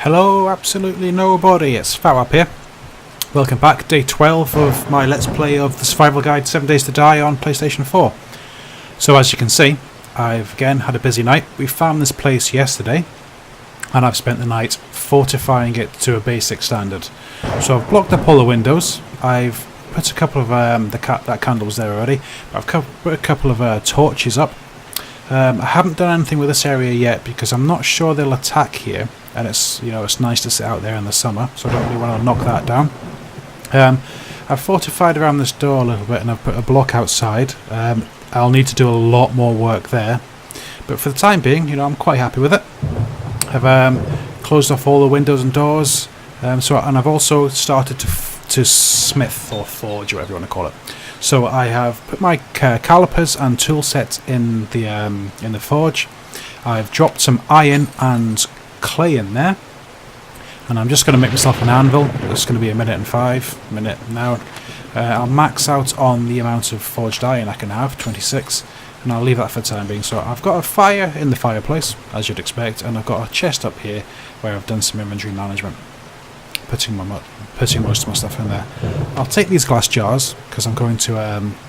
Hello, absolutely nobody, it's Fawap here. Welcome back, day 12 of my Let's Play of the Survival Guide 7 Days to Die on PlayStation 4. So as you can see, I've again had a busy night. We found this place yesterday, and I've spent the night fortifying it to a basic standard. So I've blocked up all the windows, I've put a couple of, that candle was there already, I've put a couple of torches up. I haven't done anything with this area yet because I'm not sure they'll attack here, and it's it's nice to sit out there in the summer, so I don't really want to knock that down. I've fortified around this door a little bit, and I've put a block outside. I'll need to do a lot more work there, but for the time being, I'm quite happy with it. I've closed off all the windows and doors, and I've also started to smith or forge, whatever you want to call it. So I have put my calipers and tool set in the forge. I've dropped some iron and clay in there, and I'm just going to make myself an anvil. It's going to be a minute and now. I'll max out on the amount of forged iron I can have, 26, and I'll leave that for the time being. So I've got a fire in the fireplace, as you'd expect, and I've got a chest up here where I've done some inventory management, putting most of my stuff in there. I'll take these glass jars because I'm going to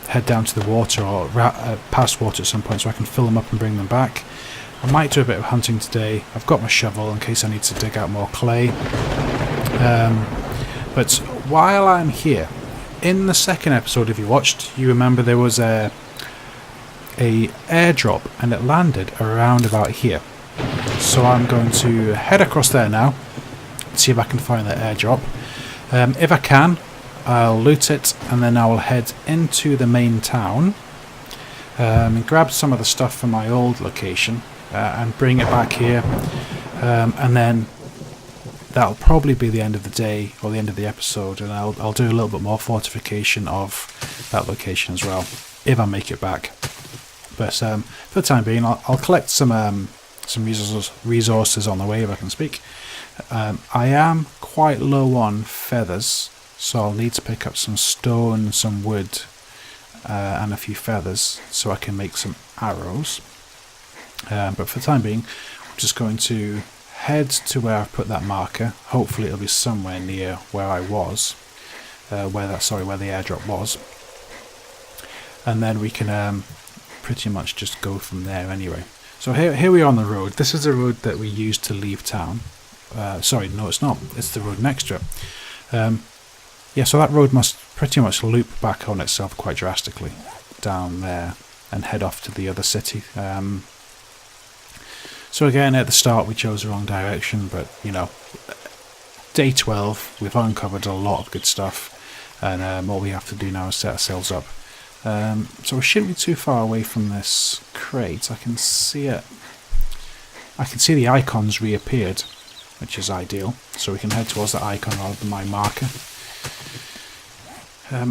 head down to the water or past water at some point, so I can fill them up and bring them back. I might do a bit of hunting today. I've got my shovel in case I need to dig out more clay. But while I'm here, in the second episode, if you watched, you remember there was a airdrop, and it landed around about here. So I'm going to head across there now, see if I can find that airdrop. If I can, I'll loot it, and then I will head into the main town and grab some of the stuff from my old location and bring it back here, and then that'll probably be the end of the day or the end of the episode, and I'll do a little bit more fortification of that location as well if I make it back. But for the time being, I'll collect some resources on the way if I can speak. I am quite low on feathers, so I'll need to pick up some stone, some wood, and a few feathers so I can make some arrows. But for the time being, I'm just going to head to where I've put that marker. Hopefully it'll be somewhere near where I was, where the airdrop was, and then we can pretty much just go from there anyway. So here we are on the road. This is the road that we used to leave town. Sorry, no, it's not. It's the road next to it. Yeah, so that road must pretty much loop back on itself quite drastically down there and head off to the other city. So again, at the start we chose the wrong direction, but day 12, we've uncovered a lot of good stuff, and all we have to do now is set ourselves up. So we shouldn't be too far away from this crate. I can see it. I can see the icons reappeared, which is ideal, so we can head towards that icon rather than my marker.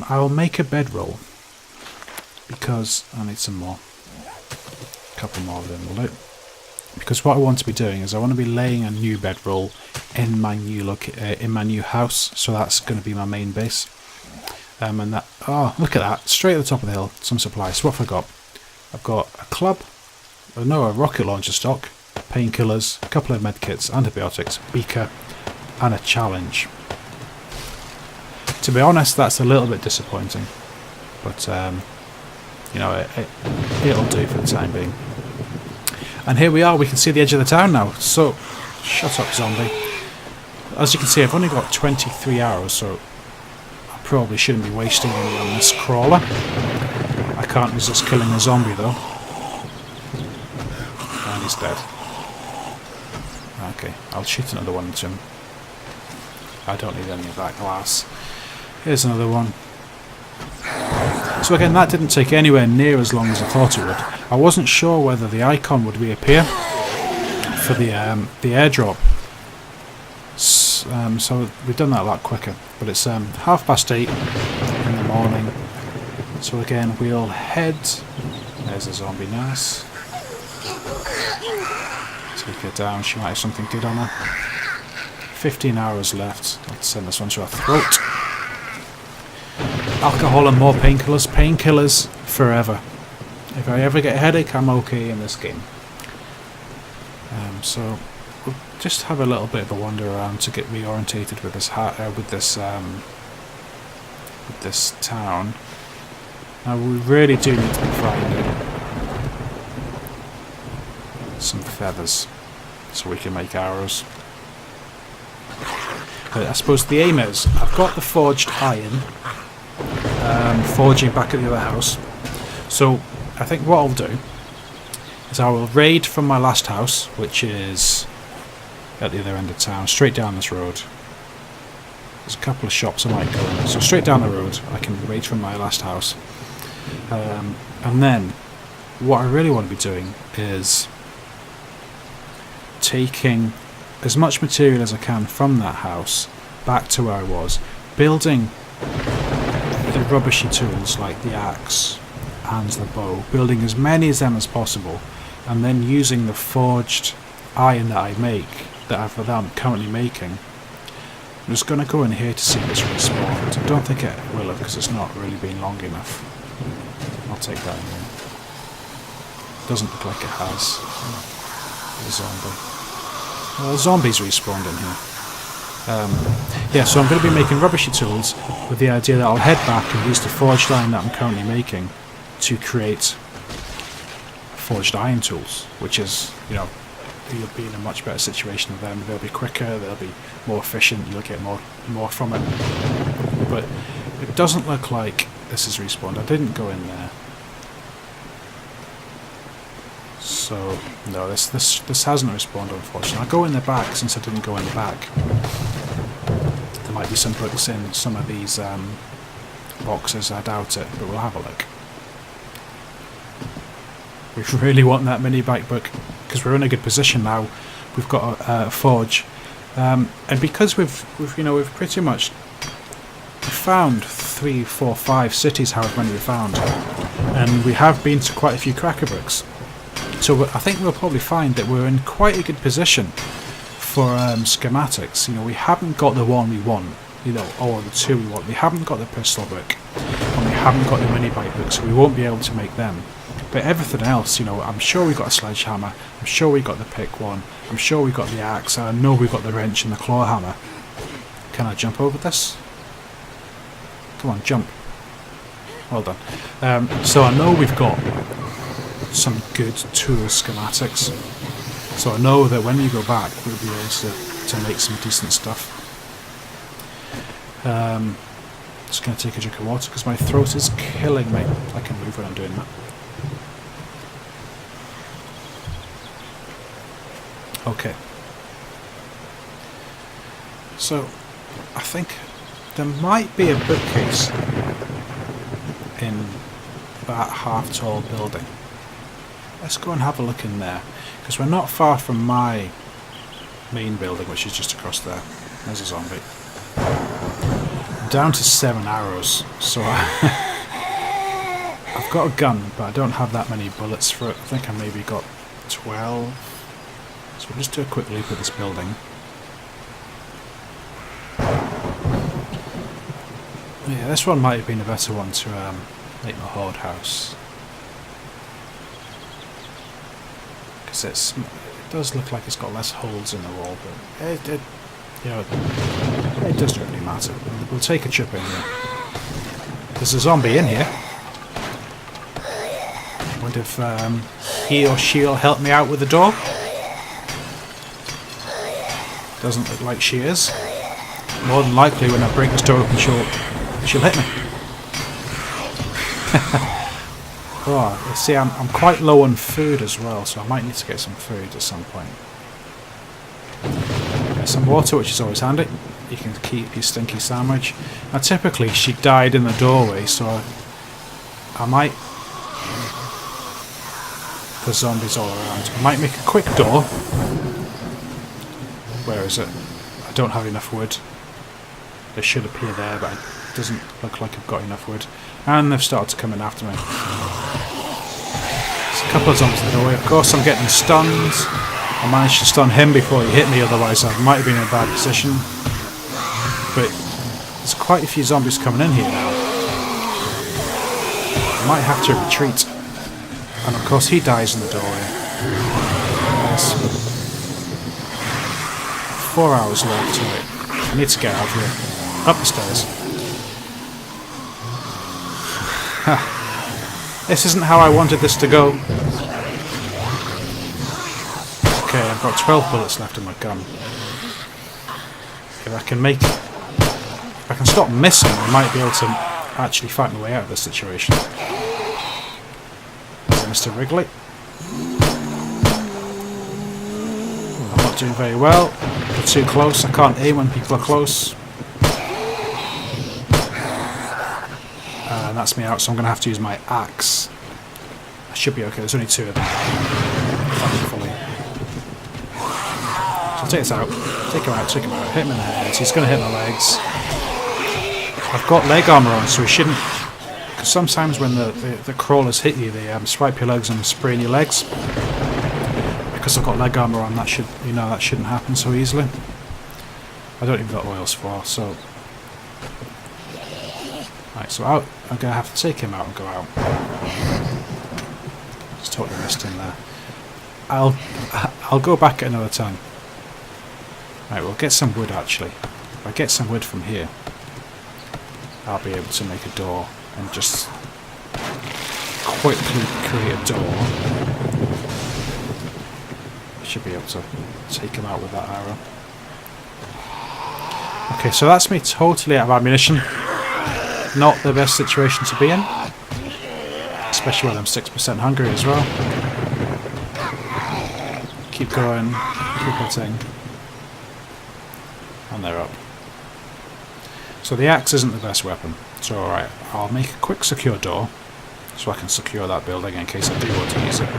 I'll make a bedroll because I need some more. A couple more of them will do. Because what I want to be doing is I want to be laying a new bedroll in my new house, so that's going to be my main base. And that, oh, look at that, straight at the top of the hill, some supplies. So what have I got? I've got a club, a rocket launcher stock, painkillers, a couple of medkits, antibiotics, beaker, and a challenge. To be honest, that's a little bit disappointing, but it'll do for the time being. And here we are, we can see the edge of the town now. So, shut up, zombie. As you can see, I've only got 23 hours, so I probably shouldn't be wasting any on this crawler. I can't resist killing a zombie though. And he's dead. Okay, I'll shoot another one into him. I don't need any of that glass. Here's another one. So again, that didn't take anywhere near as long as I thought it would. I wasn't sure whether the icon would reappear for the airdrop. So we've done that a lot quicker. But it's 8:30 in the morning. So again, we'll head. There's a zombie nurse. Take her down. She might have something good on her. 15 hours left. Let's send this one to her throat. Alcohol and more painkillers. Painkillers forever. If I ever get a headache, I'm okay in this game. So we'll just have a little bit of a wander around to get reorientated with this town. Now we really do need to be finding some feathers so we can make arrows. But I suppose the aim is, I've got the forged iron forging back at the other house, so I think what I'll do is I will raid from my last house, which is at the other end of town, straight down this road. There's a couple of shops I might go in, so straight down the road I can raid from my last house. And then what I really want to be doing is taking as much material as I can from that house back to where I was, building the rubbishy tools like the axe and the bow, building as many of them as possible, and then using the forged iron that I make, that I'm currently making. I'm just going to go in here to see if it's respawned. I don't think it will have, because it's not really been long enough. I'll take that in here. Doesn't look like it has. The zombie. Well, zombies respawned in here. Yeah, so I'm going to be making rubbishy tools with the idea that I'll head back and use the forged iron that I'm currently making to create forged iron tools, which is, you know, you'll be in a much better situation with them. They'll be quicker, they'll be more efficient, you'll get more from it. But it doesn't look like this is respawned. I didn't go in there. So, no, this hasn't respawned, unfortunately. I'll go in the back, since I didn't go in the back. There might be some books in some of these boxes, I doubt it, but we'll have a look. We really want that mini bike book, because we're in a good position now. We've got a forge, and because we've pretty much found 3, 4, 5 cities, however many we found, and we have been to quite a few cracker bricks. So I think we'll probably find that we're in quite a good position for schematics. You know, we haven't got the one we want, you know, or the two we want. We haven't got the pistol book, and we haven't got the mini bike book, so we won't be able to make them. But everything else, you know, I'm sure we got a sledgehammer, I'm sure we got the pick one, I'm sure we got the axe, and I know we got the wrench and the claw hammer. Can I jump over this? Come on, jump. Well done. So I know we've got some good tool schematics. So I know that when you go back, we'll be able to make some decent stuff. Just going to take a drink of water because my throat is killing me. I can move when I'm doing that. Okay. So, I think there might be a bookcase in that half-tall building. Let's go and have a look in there, because we're not far from my main building, which is just across there. There's a zombie. I'm down to 7 arrows, so I've got a gun, but I don't have that many bullets for it. I think I maybe got 12. So we'll just do a quick loop at this building. Yeah, this one might have been a better one to make my horde house. Because it does look like it's got less holes in the wall, but it doesn't really matter. We'll take a trip in here. There's a zombie in here. I wonder if he or she'll help me out with the door. Doesn't look like she is. More than likely, when I break this door open, she'll hit me. Oh, you see, I'm quite low on food as well, so I might need to get some food at some point. Get some water, which is always handy. You can keep your stinky sandwich. Now, typically, she died in the doorway, so I might... There's zombies all around. I might make a quick door. Where is it? I don't have enough wood. They should appear there, but it doesn't look like I've got enough wood. And they've started to come in after me. There's a couple of zombies in the doorway. Of course, I'm getting stunned. I managed to stun him before he hit me, otherwise I might have been in a bad position. But there's quite a few zombies coming in here now. I might have to retreat. And of course, he dies in the doorway. Yes. 4 hours left. Right. I need to get out of here. Up the stairs. This isn't how I wanted this to go. Okay, I've got 12 bullets left in my gun. If I can stop missing, I might be able to actually fight my way out of this situation. Mr. Wrigley. I'm not doing very well. They're too close. I can't aim when people are close. And that's me out, so I'm going to have to use my axe. I should be okay. There's only 2 of them. Thankfully. So take this out. Take him out. Take him out. Hit him in the head. He's going to hit my legs. I've got leg armour on, so he shouldn't. Because sometimes when the crawlers hit you, they swipe your legs and spray in your legs. Because I've got leg armour on, that shouldn't happen so easily. I don't even got oils for, so. Right, so out. I'm gonna have to take him out and go out. Just totally missed him there. I'll go back at another time. Right, we'll get some wood actually. If I get some wood from here, I'll be able to make a door and just quickly create a door. I should be able to take him out with that arrow. Okay, so that's me totally out of ammunition. Not the best situation to be in. Especially when I'm 6% hungry as well. Keep going, keep hitting. And they're up. So the axe isn't the best weapon. So alright, I'll make a quick secure door so I can secure that building in case I do want to use it.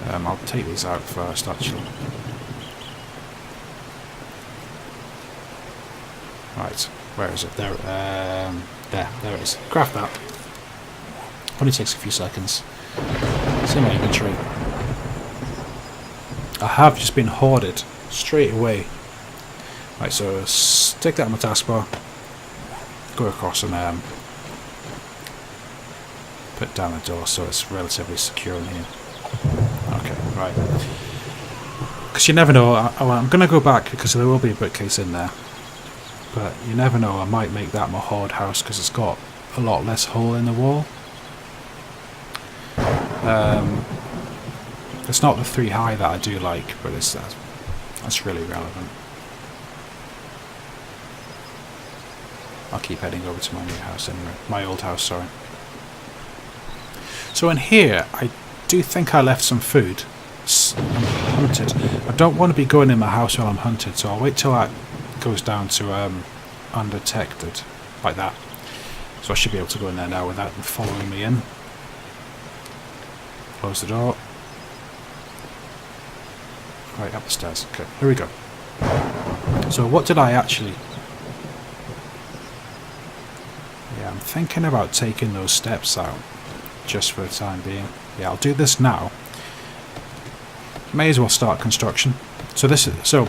I'll take these out first actually. Right, where is it? There it is. Craft that. Only takes a few seconds. It's in my inventory. I have just been hoarded straight away. Right, so stick that on my taskbar. Go across and put down the door so it's relatively secure in here. Okay, right. Because you never know. I'm going to go back because there will be a bookcase in there. But you never know, I might make that my horde house because it's got a lot less hole in the wall. It's not the 3 high that I do like, but that's really relevant. I'll keep heading over to my new house anyway. My old house, sorry. So in here, I do think I left some food. I'm hunted. I don't want to be going in my house while I'm hunted, so I'll wait till that goes down to undetected, like that. So I should be able to go in there now without them following me in. Close the door. Right, up the stairs. Okay, here we go. So what did I actually... Yeah, I'm thinking about taking those steps out, just for the time being. Yeah, I'll do this now. May as well start construction. So this is... So...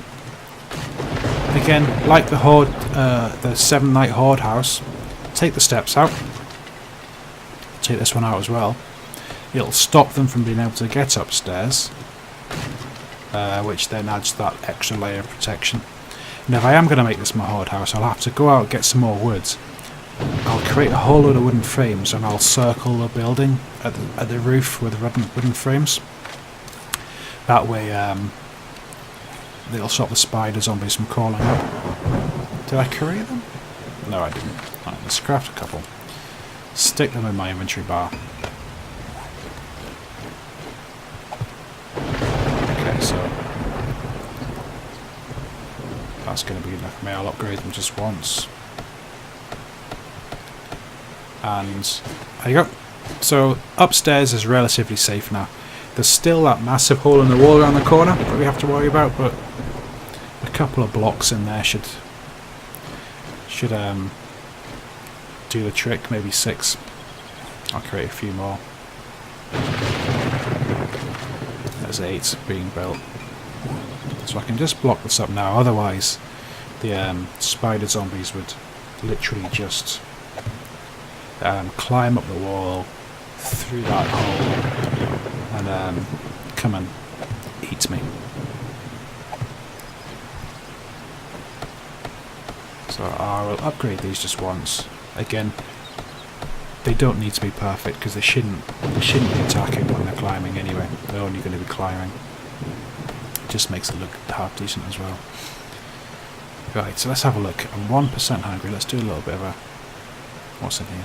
Again, like the horde, the 7-night horde house, take the steps out. Take this one out as well. It'll stop them from being able to get upstairs, which then adds that extra layer of protection. And if I am going to make this my horde house, I'll have to go out and get some more wood. I'll create a whole load of wooden frames and I'll circle the building at the roof with wooden frames. That way, they'll stop the spider zombies from crawling up. Did I create them? No, I didn't. Right, let's craft a couple. Stick them in my inventory bar. Okay, so that's going to be enough. May I'll upgrade them just once. And there you go. So upstairs is relatively safe now. There's still that massive hole in the wall around the corner that we have to worry about, but a couple of blocks in there should do the trick. Maybe 6. I'll create a few more. There's 8 being built, so I can just block this up now. Otherwise, the spider zombies would literally just climb up the wall through that hole and come and eat me. So I will upgrade these just once. Again, they don't need to be perfect because they shouldn't be attacking when they're climbing anyway. They're only going to be climbing. It just makes it look half decent as well. Right, so let's have a look. I'm 1% hungry. Let's do a little bit of a... What's in here?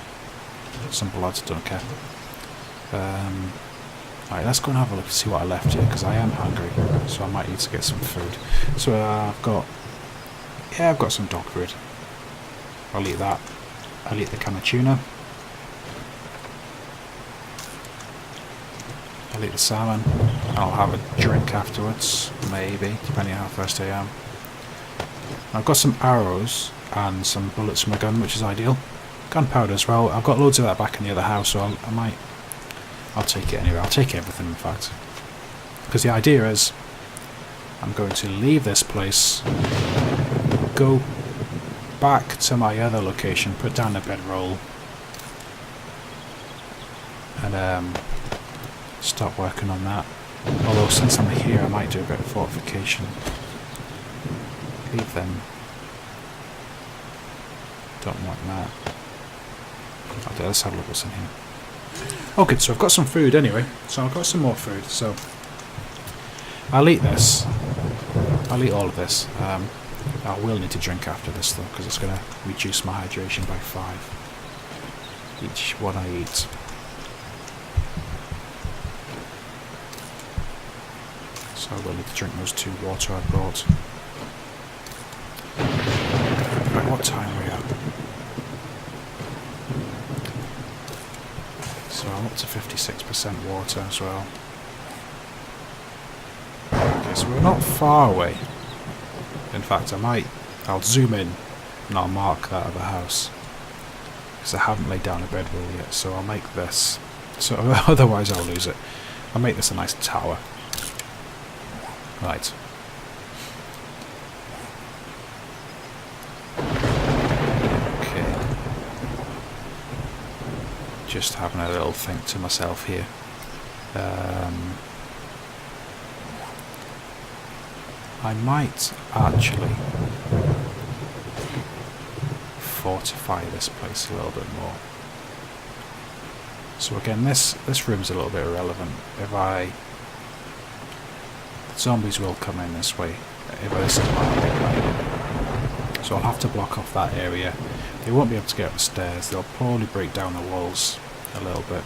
Some blood, don't care. Right, let's go and have a look and see what I left here, because I am hungry, so I might need to get some food. So I've got some dog food. I'll eat that. I'll eat the can of tuna. I'll eat the salmon. I'll have a drink afterwards, maybe, depending on how thirsty I am. I've got some arrows and some bullets from my gun, which is ideal. Gunpowder as well. I've got loads of that back in the other house, so I'll take it anyway. I'll take everything, in fact. Because the idea is, I'm going to leave this place, go back to my other location, put down a bedroll, and start working on that. Although since I'm here, I might do a bit of fortification. Leave them. Don't want that. Okay, let's have a look what's in here. Oh good, so I've got some food anyway. So I've got some more food, so I'll eat this. I'll eat all of this. I will need to drink after this though, because it's going to reduce my hydration by 5 each one I eat. So I will need to drink those 2 water I brought. Right, what time are we at? So I'm up to 56% water as well. Okay, so we're not far away. In fact, I'll zoom in and I'll mark that other house. Because I haven't laid down a bedroll yet, so I'll make this. So otherwise I'll lose it. I'll make this a nice tower. Right. Just having a little think to myself here. I might actually fortify this place a little bit more. So again, this room's a little bit irrelevant. The zombies will come in this way. So I'll have to block off that area. They won't be able to get up the stairs. They'll probably break down the walls a little bit.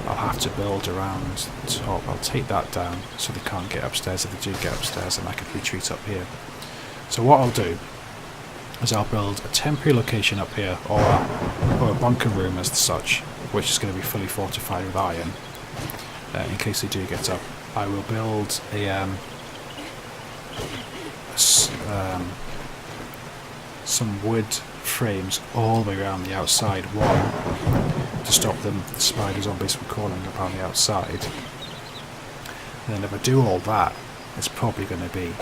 I'll have to build around the top. I'll take that down so they can't get upstairs. If they do get upstairs, then I can retreat up here. So what I'll do is I'll build a temporary location up here, or a bunker room as such, which is going to be fully fortified with iron, in case they do get up. I will build some wood frames all the way around the outside wall to stop the spider zombies from crawling up on the outside. And then if I do all that, it's probably going to be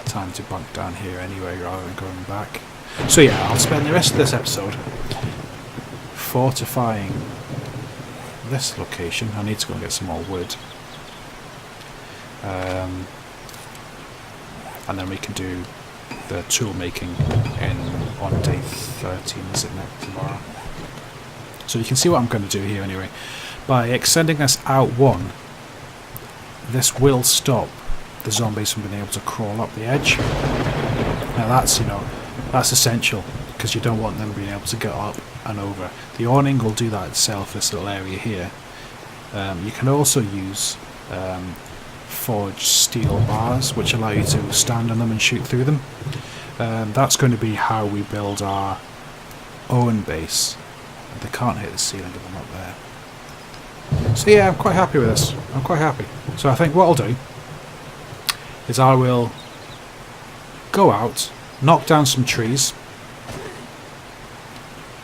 time to bunk down here anyway rather than going back. So yeah, I'll spend the rest of this episode fortifying this location. I need to go and get some more wood. And then we can do the tool making on day 13, is it not, tomorrow? So you can see what I'm going to do here anyway. By extending this out one, this will stop the zombies from being able to crawl up the edge. Now that's essential, because you don't want them being able to get up and over. The awning will do that itself, this little area here. You can also use forged steel bars, which allow you to stand on them and shoot through them. That's going to be how we build our own base. They can't hit the ceiling if I'm up there. So yeah, I'm quite happy with this. I'm quite happy. So I think what I'll do is I will go out, knock down some trees,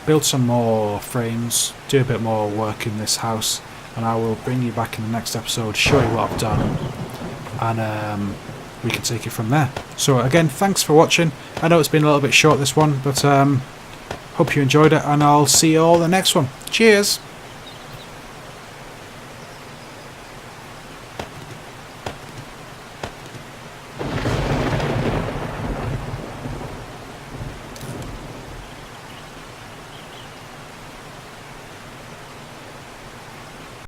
build some more frames, do a bit more work in this house, and I will bring you back in the next episode, show you what I've done, and we can take it from there. So again, thanks for watching. I know it's been a little bit short, this one, but hope you enjoyed it, and I'll see you all in the next one. Cheers!